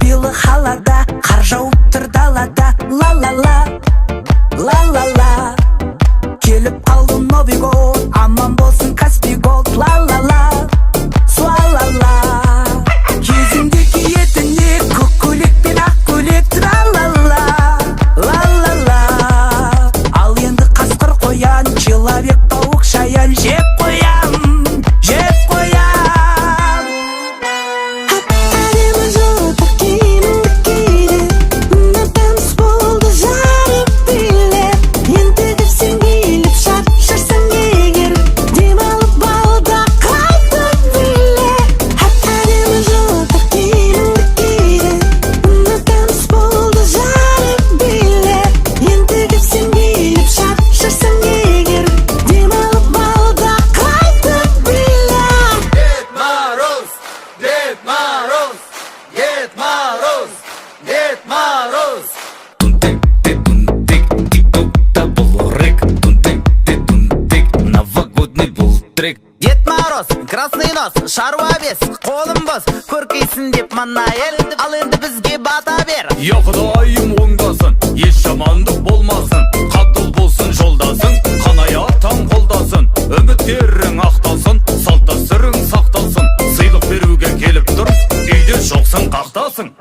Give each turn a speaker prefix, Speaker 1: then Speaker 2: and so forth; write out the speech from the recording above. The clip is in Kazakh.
Speaker 1: Билы халада, қар жауып тұр далада. Ла-ла-ла, ла-ла-ла. Келіп қалды Новый год, аман болсын Каспий голд. Ла-ла-ла, суа-ла-ла. Кезінде киетіне көк көйлек пен ақ көйлек. Тра-ла-ла, ла-ла-ла. Ал енді қасқыр қоян, человек тауық шаян. Жеп қоям, жеп қоям.
Speaker 2: Әдемі жылтыр киіміңді киді, таныс болды жарып билеп. Ентігіп сен келіп шаршарсың егер, демалып балда қайтып биле. Әдемі жылтыр киіміңді киді, таныс болды жарып билеп. Ентігіп сен келіп шаршарсың егер, демалып балда қайтып биле.
Speaker 3: Дед Мороз, Дед Мороз, Дед Мороз, Дед Мороз.
Speaker 4: Тунтик, тик-ток-то был рэк. Тунтик, новогодний был трек.
Speaker 5: Дед Мороз, красный нос, шаруа бес, қолым бос, көркейсін деп мана елді, ал енді бізге бата бер.
Speaker 4: Я құдайым оңдасын, еш жамандық болмасын. Қатыл болсын жолдасың, қанаяқтан қолдасын. Үміттерің ақталсын, салт дәстүрің сақталсын. Сыйлық беруге келіп тұр, үйде жоқсың қақталсың.